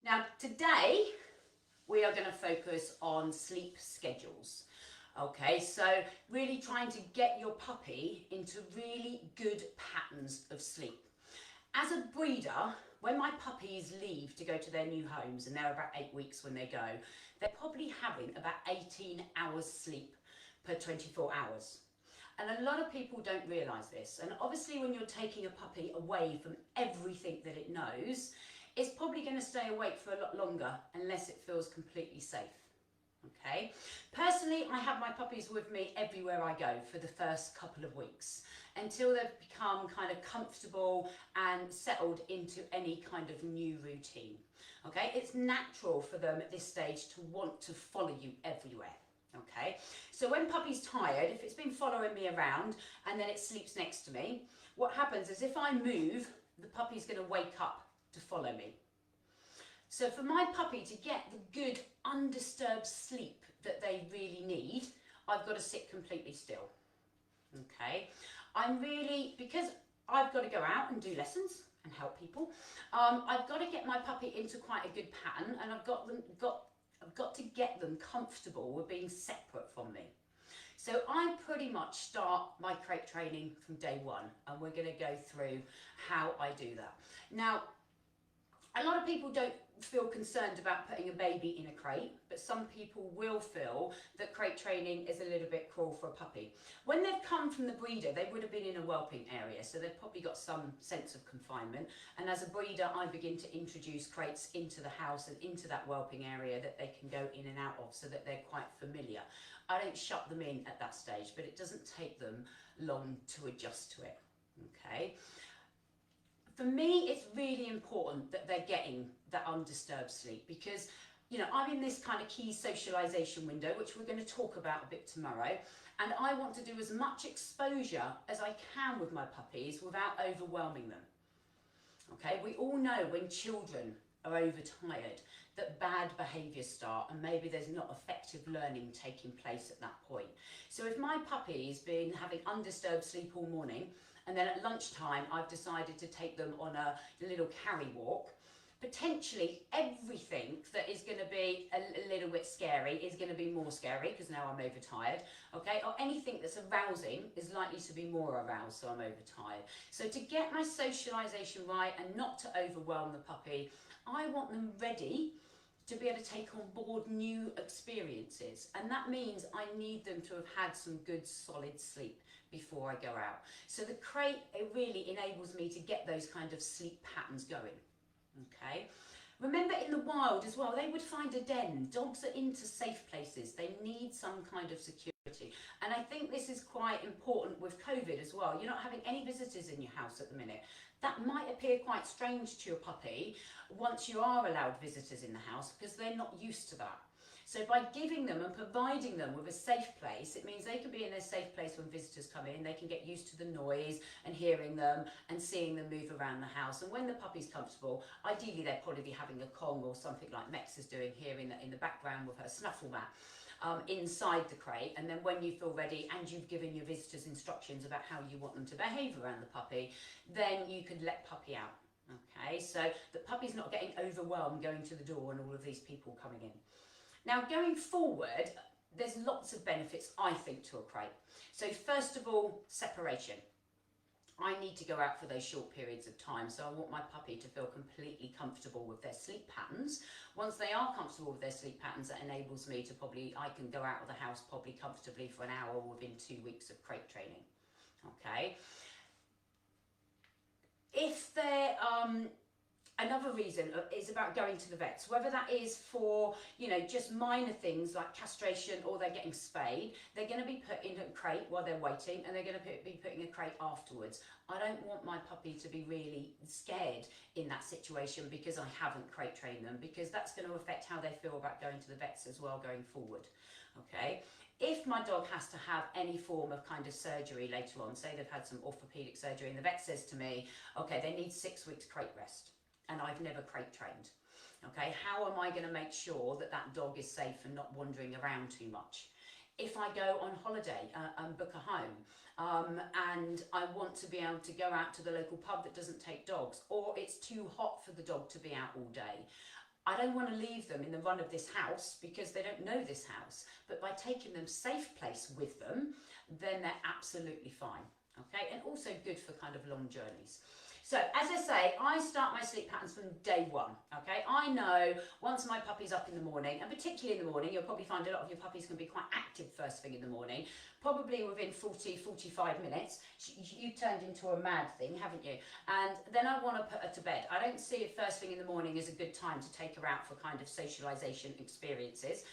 Now today we are going to focus on sleep schedules. Okay, so really trying to get your puppy into really good patterns of sleep. As a breeder, when my puppies leave to go to their new homes, and they're about 8 weeks when they go, they're probably having about 18 hours sleep per 24 hours. And a lot of people don't realise this. And obviously when you're taking a puppy away from everything that it knows, it's probably going to stay awake for a lot longer unless it feels completely safe. Okay. Personally, I have my puppies with me everywhere I go for the first couple of weeks until they've become kind of comfortable and settled into any kind of new routine. Okay. It's natural for them at this stage to want to follow you everywhere. Okay. So when puppy's tired, if it's been following me around and then it sleeps next to me, what happens is if I move, the puppy's going to wake up to follow me. So for my puppy to get the good undisturbed sleep that they really need, I've got to sit completely still. Okay, because I've got to go out and do lessons and help people, I've got to get my puppy into quite a good pattern, and I've got to get them comfortable with being separate from me. So I pretty much start my crate training from day one, and we're going to go through how I do that. Now, a lot of people don't feel concerned about putting a baby in a crate, but some people will feel that crate training is a little bit cruel for a puppy. When they've come from the breeder, they would have been in a whelping area, so they've probably got some sense of confinement. And as a breeder, I begin to introduce crates into the house and into that whelping area that they can go in and out of so that they're quite familiar. I don't shut them in at that stage, but it doesn't take them long to adjust to it. Okay. For me, it's really important that they're getting that undisturbed sleep because, you know, I'm in this kind of key socialisation window, which we're going to talk about a bit tomorrow, and I want to do as much exposure as I can with my puppies without overwhelming them. Okay, we all know when children are overtired that bad behaviours start and maybe there's not effective learning taking place at that point. So if my puppy's been having undisturbed sleep all morning, and then at lunchtime, I've decided to take them on a little carry walk. Potentially everything that is going to be a little bit scary is going to be more scary because now I'm overtired, okay? Or anything that's arousing is likely to be more aroused, so I'm overtired. So to get my socialisation right and not to overwhelm the puppy, I want them ready to be able to take on board new experiences. And that means I need them to have had some good solid sleep before I go out. So the crate, it really enables me to get those kind of sleep patterns going. Okay. Remember in the wild as well, they would find a den. Dogs are into safe places. They need some kind of security. And I think this is quite important with COVID as well. You're not having any visitors in your house at the minute. That might appear quite strange to your puppy once you are allowed visitors in the house because they're not used to that. So by giving them and providing them with a safe place, it means they can be in a safe place when visitors come in. They can get used to the noise and hearing them and seeing them move around the house. And when the puppy's comfortable, ideally they'll probably be having a Kong or something like Mex is doing here in the background with her snuffle mat inside the crate. And then when you feel ready and you've given your visitors instructions about how you want them to behave around the puppy, then you can let puppy out. Okay, so the puppy's not getting overwhelmed going to the door and all of these people coming in. Now, going forward, there's lots of benefits, I think, to a crate. So first of all, separation. I need to go out for those short periods of time, so I want my puppy to feel completely comfortable with their sleep patterns. Once they are comfortable with their sleep patterns, that enables me to I can go out of the house probably comfortably for an hour within 2 weeks of crate training. Okay. If they're another reason is about going to the vets, whether that is for, you know, just minor things like castration or they're getting spayed. They're going to be put in a crate while they're waiting, and they're going to be put in a crate afterwards. I don't want my puppy to be really scared in that situation because I haven't crate trained them, because that's going to affect how they feel about going to the vets as well going forward. Okay. If my dog has to have any form of kind of surgery later on, say they've had some orthopedic surgery and the vet says to me, okay, they need 6 weeks crate rest, and I've never crate trained. Okay, how am I going to make sure that that dog is safe and not wandering around too much? If I go on holiday and book a home and I want to be able to go out to the local pub that doesn't take dogs, or it's too hot for the dog to be out all day, I don't want to leave them in the run of this house because they don't know this house. But by taking them safe place with them, then they're absolutely fine. Okay, and also good for kind of long journeys. So as I say, I start my sleep patterns from day one, okay? I know once my puppy's up in the morning, and particularly in the morning, you'll probably find a lot of your puppies can be quite active first thing in the morning, probably within 45 minutes, you turned into a mad thing, haven't you? And then I want to put her to bed. I don't see it first thing in the morning as a good time to take her out for kind of socialisation experiences,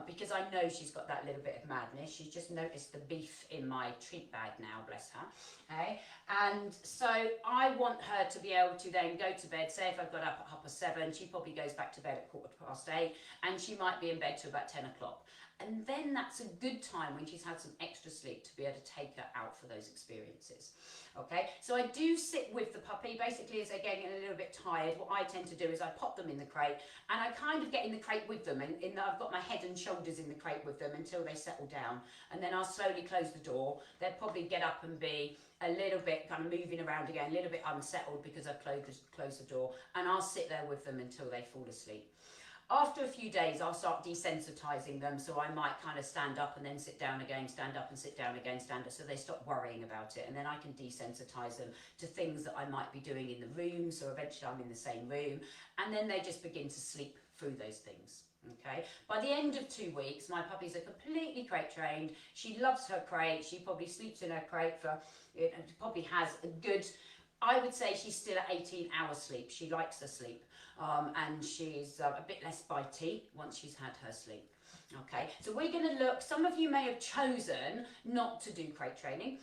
because I know she's got that little bit of madness. She's just noticed the beef in my treat bag now, bless her. Okay? And so I want her to be able to then go to bed. Say if I've got up at 7:30, she probably goes back to bed at 8:15, and she might be in bed till about 10 o'clock. And then that's a good time when she's had some extra sleep to be able to take her out for those experiences. Okay, so I do sit with the puppy. Basically, as they're getting a little bit tired, what I tend to do is I pop them in the crate, and I kind of get in the crate with them, and I've got my head and shoulders in the crate with them until they settle down, and then I'll slowly close the door. They'll probably get up and be a little bit kind of moving around again, a little bit unsettled because I've closed the door, and I'll sit there with them until they fall asleep. After a few days, I'll start desensitizing them, so I might kind of stand up and then sit down again, stand up and sit down again, stand up, so they stop worrying about it, and then I can desensitize them to things that I might be doing in the room, so eventually I'm in the same room, and then they just begin to sleep through those things. Okay, by the end of 2 weeks, my puppies are completely crate trained. She loves her crate. She probably sleeps in her crate for, probably has a good, I would say she's still at 18 hours sleep. She likes her sleep, and she's a bit less bitey once she's had her sleep. Okay, so we're going to look, some of you may have chosen not to do crate training,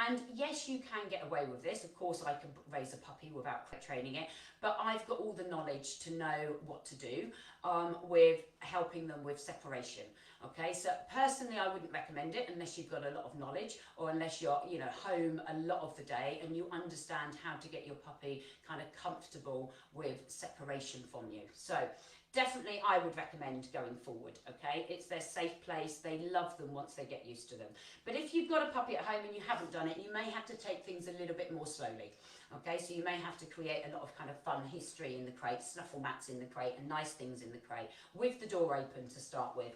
and yes, you can get away with this. Of course, I can raise a puppy without crate training it, but I've got all the knowledge to know what to do with helping them with separation. Okay, so personally, I wouldn't recommend it unless you've got a lot of knowledge, or unless you're, home a lot of the day and you understand how to get your puppy kind of comfortable with separation from you. So definitely I would recommend going forward, okay? It's their safe place. They love them once they get used to them. But if you've got a puppy at home and you haven't done it, you may have to take things a little bit more slowly. Okay, so you may have to create a lot of kind of fun history in the crate, snuffle mats in the crate and nice things in the crate with the door open to start with.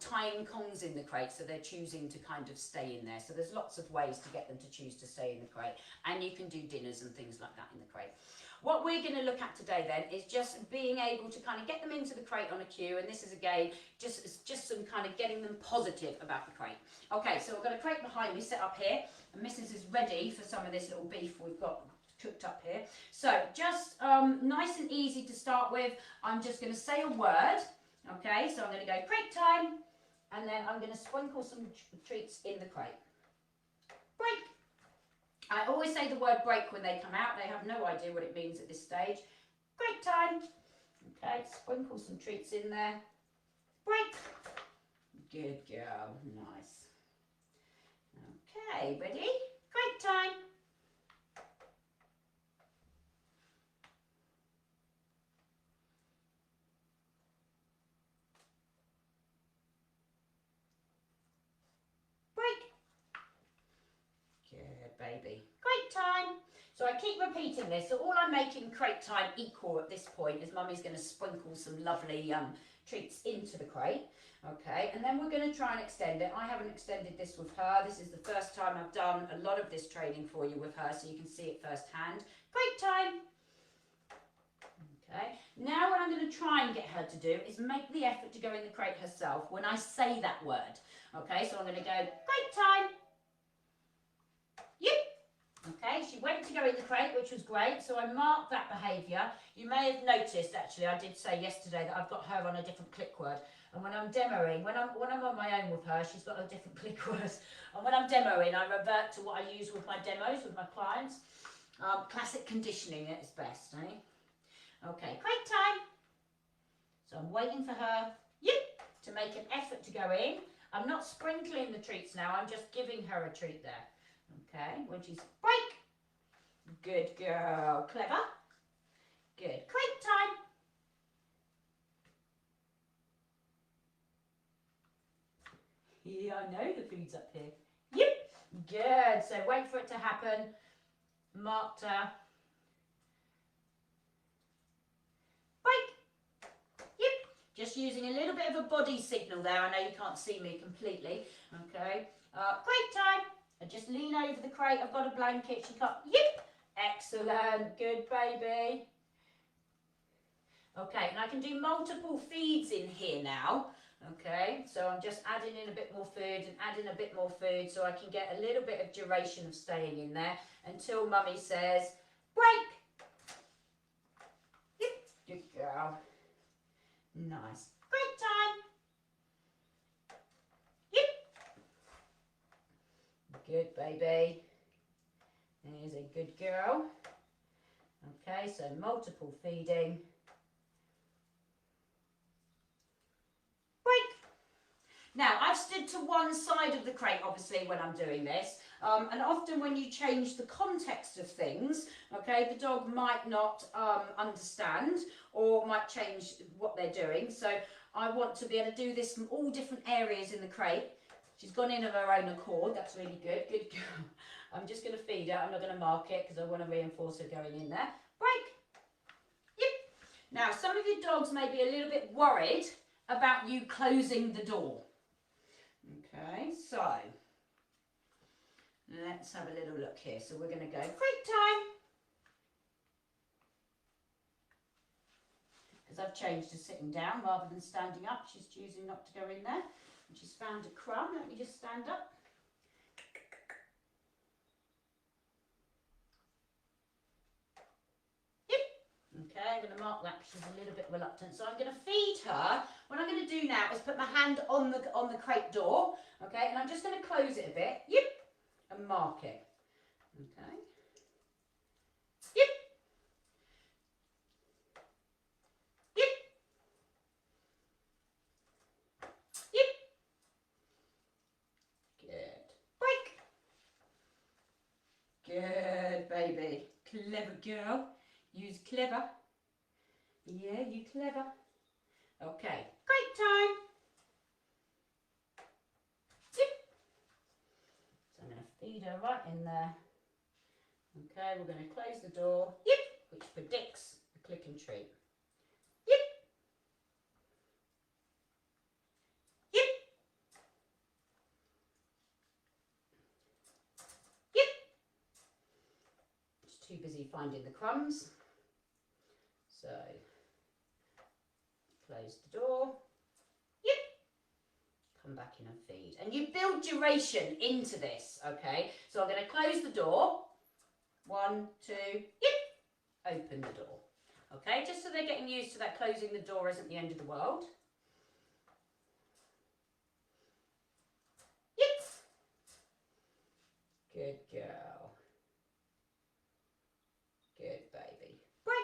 Tying Kongs in the crate so they're choosing to kind of stay in there. So there's lots of ways to get them to choose to stay in the crate, and you can do dinners and things like that in the crate. What we're going to look at today then is just being able to kind of get them into the crate on a cue, and this is again just some kind of getting them positive about the crate. Okay, so I've got a crate behind me set up here, and Mrs. is ready for some of this little beef we've got cooked up here. So just nice and easy to start with. I'm just going to say a word. Okay, so I'm going to go crate time, and then I'm going to sprinkle some treats in the crate. Break. I always say the word break when they come out. They have no idea what it means at this stage. Crate time. Okay, sprinkle some treats in there. Break. Good girl. Nice. Okay, ready? Crate time. Baby. Crate time. So I keep repeating this. So all I'm making crate time equal at this point is Mummy's going to sprinkle some lovely treats into the crate. Okay, and then we're going to try and extend it. I haven't extended this with her. This is the first time I've done a lot of this training for you with her, so you can see it firsthand. Crate time. Okay, now what I'm going to try and get her to do is make the effort to go in the crate herself when I say that word. Okay, so I'm going to go crate time. Okay, she went to go in the crate, which was great, so I marked that behaviour. You may have noticed, actually, I did say yesterday that I've got her on a different click word. And when I'm demoing, when I'm on my own with her, she's got a different click word. And when I'm demoing, I revert to what I use with my demos, with my clients. Classic conditioning at its best, eh? Okay, crate time. So I'm waiting for her, to make an effort to go in. I'm not sprinkling the treats now, I'm just giving her a treat there. Okay, when she's break. Good girl. Clever. Good. Crate time. Yeah, I know the food's up here. Yep. Good. So wait for it to happen. Marked her. Break. just using a little bit of a body signal there. I know you can't see me completely. Okay, crate time. I just lean over the crate. I've got a blanket. She can't. Yep. Excellent. Good, baby. Okay, and I can do multiple feeds in here now. Okay, so I'm just adding in a bit more food and adding a bit more food so I can get a little bit of duration of staying in there until mummy says, break. Yep, good girl. Nice. Great time. Yep. Good, baby. There's a good girl. Okay, so multiple feeding. Break. Now, I've stood to one side of the crate, obviously, when I'm doing this. And often when you change the context of things, okay, the dog might not understand or might change what they're doing. So I want to be able to do this from all different areas in the crate. She's gone in of her own accord. That's really good. Good girl. I'm just going to feed her. I'm not going to mark it because I want to reinforce her going in there. Break. Yep. Now, some of your dogs may be a little bit worried about you closing the door. Okay, so let's have a little look here. So we're going to go crate time. Because I've changed to sitting down rather than standing up. She's choosing not to go in there. And she's found a crumb. Let me just stand up. Okay, I'm going to mark that because she's a little bit reluctant. So I'm going to feed her. What I'm going to do now is put my hand on the crate door. Okay, and I'm just going to close it a bit. Yep, and mark it. Okay. Yep. Yep. Yep. Good. Break. Good, baby. Clever girl. Use clever. Yeah, you clever. Okay, great time. Yep. So I'm going to feed her right in there. Okay, we're going to close the door. Yep, which predicts a click and treat. Yep. Yep. Yep. She's too busy finding the crumbs. So, close the door. Yep. Come back in and feed. And you build duration into this, okay? So I'm going to close the door. 1, 2, yep. Open the door. Okay, just so they're getting used to that closing the door isn't the end of the world. Yep. Good girl. Good baby. Break.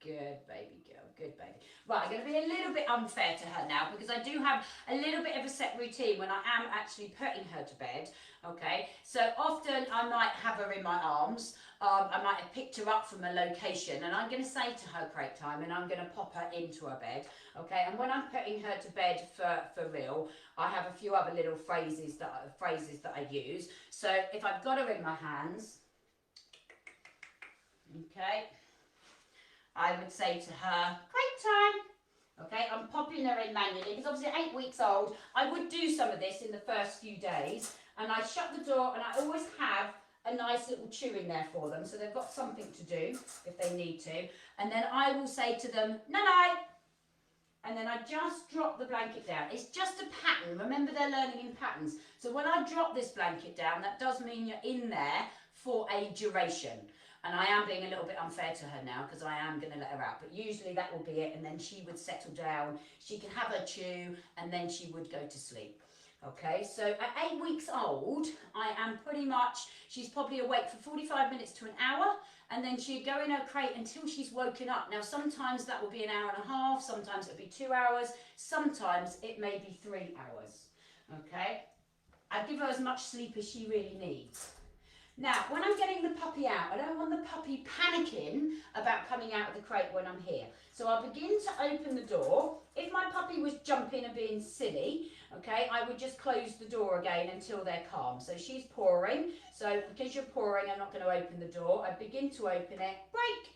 Good baby girl, good baby. Right, I'm going to be a little bit unfair to her now because I do have a little bit of a set routine when I am actually putting her to bed, okay? So often I might have her in my arms, I might have picked her up from a location and I'm going to say to her crate time and I'm going to pop her into her bed, okay? And when I'm putting her to bed for real, I have a few other little phrases that I use. So if I've got her in my hands, okay, I would say to her, crate time. Okay, I'm popping her in manually because obviously at 8 weeks old, I would do some of this in the first few days. And I shut the door and I always have a nice little chew in there for them. So they've got something to do if they need to. And then I will say to them, night-night. And then I just drop the blanket down. It's just a pattern. Remember, they're learning in patterns. So when I drop this blanket down, that does mean you're in there for a duration. And I am being a little bit unfair to her now because I am going to let her out. But usually that will be it. And then she would settle down. She can have her chew and then she would go to sleep. Okay, so at 8 weeks old, I am pretty much, she's probably awake for 45 minutes to an hour. And then she'd go in her crate until she's woken up. Now, sometimes that will be an hour and a half. Sometimes it'll be 2 hours. Sometimes it may be 3 hours. Okay, I give her as much sleep as she really needs. Now, when I'm getting the puppy out, I don't want the puppy panicking about coming out of the crate when I'm here. So I'll begin to open the door. If my puppy was jumping and being silly, okay, I would just close the door again until they're calm. So she's pawing. So because you're pawing, I'm not going to open the door. I begin to open it, break.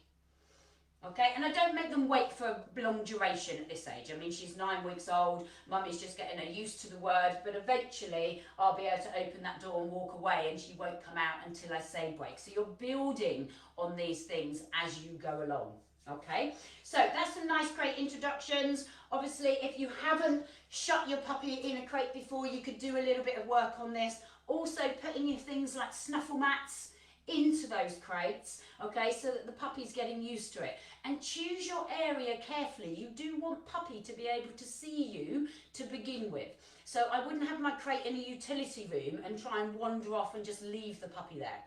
Okay, and I don't make them wait for a long duration at this age. I mean, she's 9 weeks old, mummy's just getting her used to the word, but eventually I'll be able to open that door and walk away and she won't come out until I say break. So you're building on these things as you go along. Okay, so that's some nice crate introductions. Obviously, if you haven't shut your puppy in a crate before, you could do a little bit of work on this. Also putting in things like snuffle mats into those crates, okay, so that the puppy's getting used to it. And choose your area carefully. You do want puppy to be able to see you to begin with. So I wouldn't have my crate in a utility room and try and wander off and just leave the puppy there.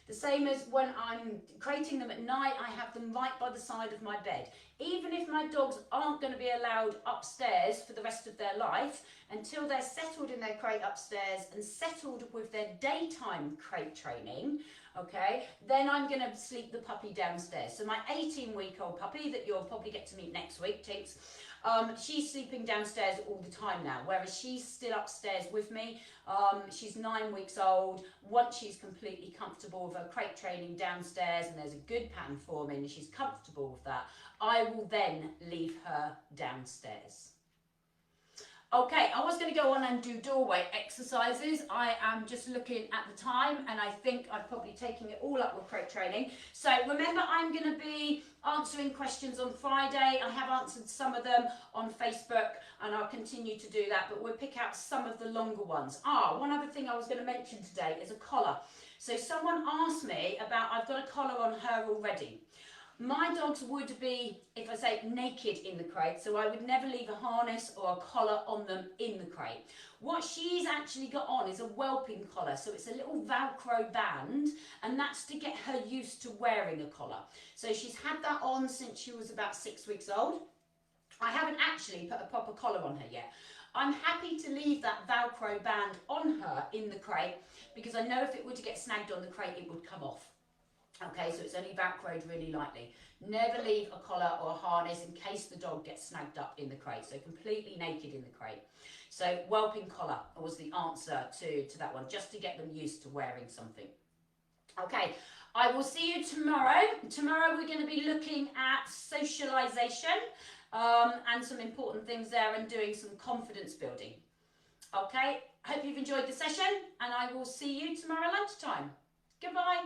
The same as when I'm crating them at night, I have them right by the side of my bed. Even if my dogs aren't going to be allowed upstairs for the rest of their life, until they're settled in their crate upstairs and settled with their daytime crate training, okay, then I'm going to sleep the puppy downstairs. So my 18-week-old puppy that you'll probably get to meet next week, Tinks, she's sleeping downstairs all the time now, whereas she's still upstairs with me. She's 9 weeks old. Once she's completely comfortable with her crate training downstairs and there's a good pattern forming and she's comfortable with that, I will then leave her downstairs. Okay, I was going to go on and do doorway exercises. I am just looking at the time and I think I've probably taken it all up with crate training. So remember, I'm going to be answering questions on Friday. I have answered some of them on Facebook and I'll continue to do that, but we'll pick out some of the longer ones. One other thing I was going to mention today is a collar. So someone asked me about, I've got a collar on her already. My dogs would be, if I say, naked in the crate, so I would never leave a harness or a collar on them in the crate. What she's actually got on is a whelping collar, so it's a little Velcro band, and that's to get her used to wearing a collar. So she's had that on since she was about 6 weeks old. I haven't actually put a proper collar on her yet. I'm happy to leave that Velcro band on her in the crate, because I know if it were to get snagged on the crate, it would come off. Okay, so it's only Velcroed really lightly. Never leave a collar or a harness in case the dog gets snagged up in the crate. So completely naked in the crate. So whelping collar was the answer to that one, just to get them used to wearing something. Okay, I will see you tomorrow. Tomorrow we're going to be looking at socialisation and some important things there and doing some confidence building. Okay, hope you've enjoyed the session and I will see you tomorrow lunchtime. Goodbye.